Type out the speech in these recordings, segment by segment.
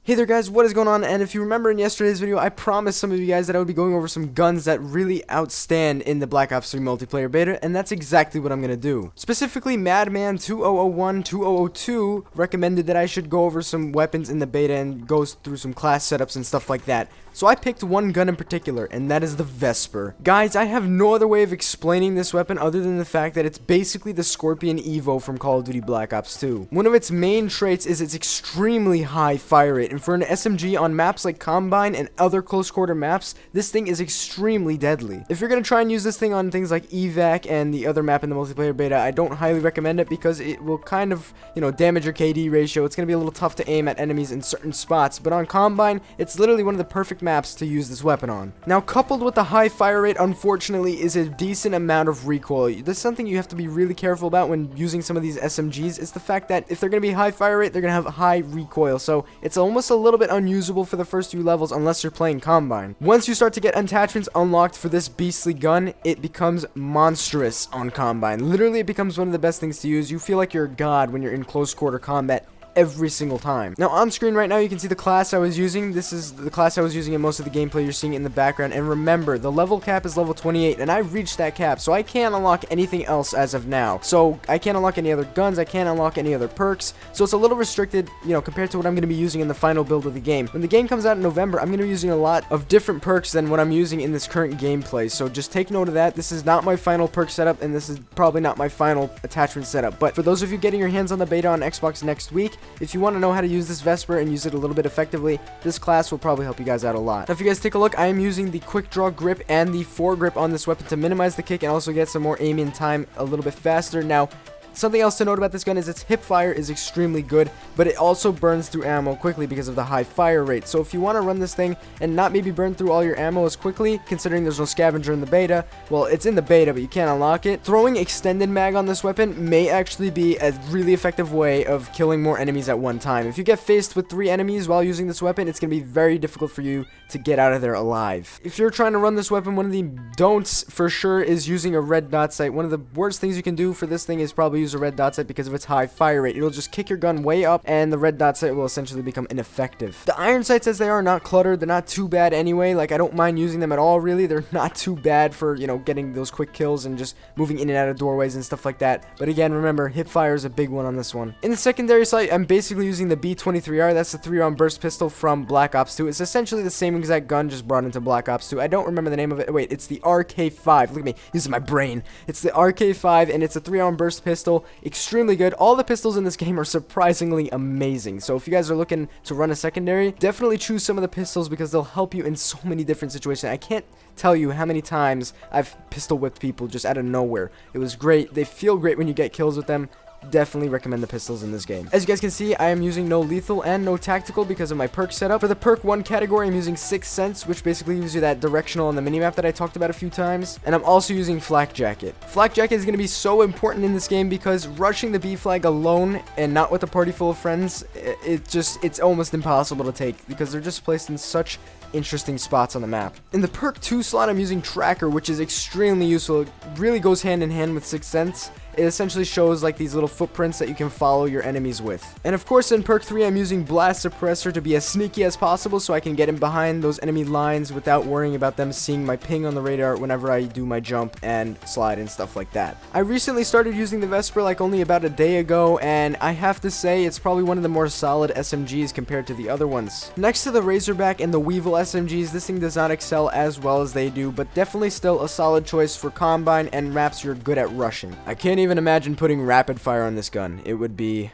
Hey there guys, what is going on? And if you remember in yesterday's video, I promised some of you guys that I would be going over some guns that really outstand in the Black Ops 3 multiplayer beta, and that's exactly what I'm going to do. Specifically, MadMan 2001 2002 recommended that I should go over some weapons in the beta and go through some class setups and stuff like that. So I picked one gun in particular, and that is the Vesper. Guys, I have no other way of explaining this weapon other than the fact that it's basically the Scorpion Evo from Call of Duty Black Ops 2. One of its main traits is its extremely high fire rate, and for an SMG on maps like Combine and other close quarter maps, this thing is extremely deadly. If you're going to try and use this thing on things like Evac and the other map in the multiplayer beta, I don't highly recommend it because it will kind of, damage your KD ratio. It's going to be a little tough to aim at enemies in certain spots, but on Combine, it's literally one of the perfect maps to use this weapon on. Now, coupled with the high fire rate, unfortunately, is a decent amount of recoil. This is something you have to be really careful about when using some of these SMGs. It's the fact that if they're going to be high fire rate, they're going to have high recoil, so it's almost a little bit unusable for the first few levels unless you're playing Combine. Once you start to get attachments unlocked for this beastly gun, it becomes monstrous on Combine. Literally, it becomes one of the best things to use. You feel like you're a god when you're in close quarter combat every single time. Now on screen right now you can see the class I was using. This is the class I was using in most of the gameplay you're seeing in the background, and remember, the level cap is level 28 and I reached that cap, so I can't unlock anything else as of now. So I can't unlock any other guns, I can't unlock any other perks, so it's a little restricted, compared to what I'm going to be using in the final build of the game. When the game comes out in November, I'm going to be using a lot of different perks than what I'm using in this current gameplay, so just take note of that. This is not my final perk setup, and this is probably not my final attachment setup, but for those of you getting your hands on the beta on Xbox next week, if you want to know how to use this Vesper and use it a little bit effectively, this class will probably help you guys out a lot. Now, if you guys take a look, I am using the quick draw grip and the foregrip on this weapon to minimize the kick and also get some more aiming time a little bit faster. Now, something else to note about this gun is its hip fire is extremely good, but it also burns through ammo quickly because of the high fire rate. So if you want to run this thing and not maybe burn through all your ammo as quickly, considering there's no scavenger in the beta, well, it's in the beta, but you can't unlock it, throwing extended mag on this weapon may actually be a really effective way of killing more enemies at one time. If you get faced with 3 enemies while using this weapon, it's going to be very difficult for you to get out of there alive. If you're trying to run this weapon, one of the don'ts for sure is using a red dot sight. One of the worst things you can do for this thing is probably use a red dot sight because of its high fire rate. It'll just kick your gun way up and the red dot sight will essentially become ineffective. The iron sights, as they are not cluttered, they're not too bad anyway. Like, I don't mind using them at all, really. They're not too bad for, getting those quick kills and just moving in and out of doorways and stuff like that. But again, remember, hip fire is a big one on this one. In the secondary sight, I'm basically using the B23R. That's the 3-round burst pistol from Black Ops 2. It's essentially the same exact gun, just brought into Black Ops 2. I don't remember the name of it. Wait, it's the RK5. Look at me using my brain. It's the RK5, and it's a 3-round burst pistol. Extremely good. All the pistols in this game are surprisingly amazing. So if you guys are looking to run a secondary, definitely choose some of the pistols because they'll help you in so many different situations. I can't tell you how many times I've pistol whipped people just out of nowhere. It was great. They feel great when you get kills with them. Definitely recommend the pistols in this game. As you guys can see, I am using no lethal and no tactical because of my perk setup. For the perk 1 category, I'm using 6th Sense, which basically gives you that directional on the minimap that I talked about a few times. And I'm also using Flak Jacket. Flak Jacket is going to be so important in this game because rushing the B flag alone and not with a party full of friends, it's almost impossible to take because they're just placed in such interesting spots on the map. In the perk 2 slot, I'm using Tracker, which is extremely useful. It really goes hand in hand with 6th Sense. It essentially shows like these little footprints that you can follow your enemies with. And of course in perk 3 I'm using Blast Suppressor to be as sneaky as possible so I can get in behind those enemy lines without worrying about them seeing my ping on the radar whenever I do my jump and slide and stuff like that. I recently started using the Vesper like only about a day ago, and I have to say it's probably one of the more solid SMGs compared to the other ones. Next to the Razorback and the Weevil SMGs, this thing does not excel as well as they do, but definitely still a solid choice for Combine and maps you're good at rushing. I can't even imagine putting rapid fire on this gun. It would be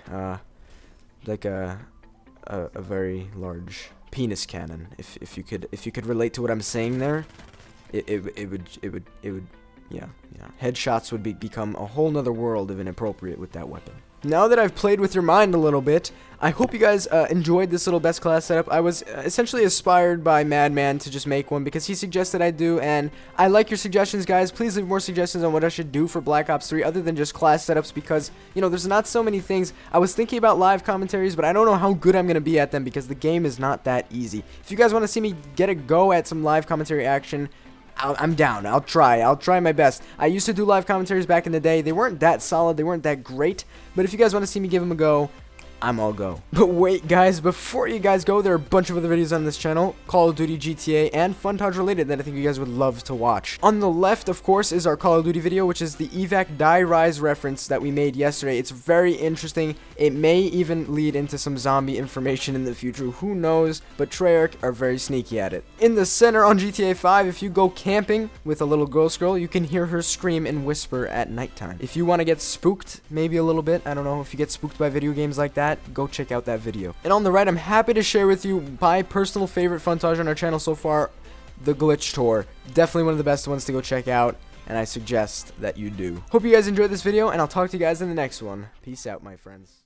like a very large penis cannon. If you could relate to what I'm saying there, it would yeah. Headshots would become a whole nother world of inappropriate with that weapon. Now that I've played with your mind a little bit, I hope you guys enjoyed this little best class setup. I was essentially inspired by MadMan to just make one because he suggested I do, and I like your suggestions, guys. Please leave more suggestions on what I should do for Black Ops 3 other than just class setups because, there's not so many things. I was thinking about live commentaries, but I don't know how good I'm going to be at them because the game is not that easy. If you guys want to see me get a go at some live commentary action, I'm down. I'll try my best. I used to do live commentaries back in the day. They weren't that solid. They weren't that great. But if you guys want to see me give them a go, I'm all go. But wait, guys, before you guys go, there are a bunch of other videos on this channel, Call of Duty, GTA, and Fun related that I think you guys would love to watch. On the left, of course, is our Call of Duty video, which is the evac die rise reference that we made yesterday. It's very interesting. It may even lead into some zombie information in the future. Who knows? But Treyarch are very sneaky at it. In the center on GTA 5, if you go camping with a little ghost girl, you can hear her scream and whisper at nighttime. If you want to get spooked, maybe a little bit, I don't know, if you get spooked by video games like that, go check out that video. And on the right, I'm happy to share with you my personal favorite funtage on our channel so far, the Glitch Tour. Definitely one of the best ones to go check out, and I suggest that you do. Hope you guys enjoyed this video, and I'll talk to you guys in the next one. Peace out, my friends.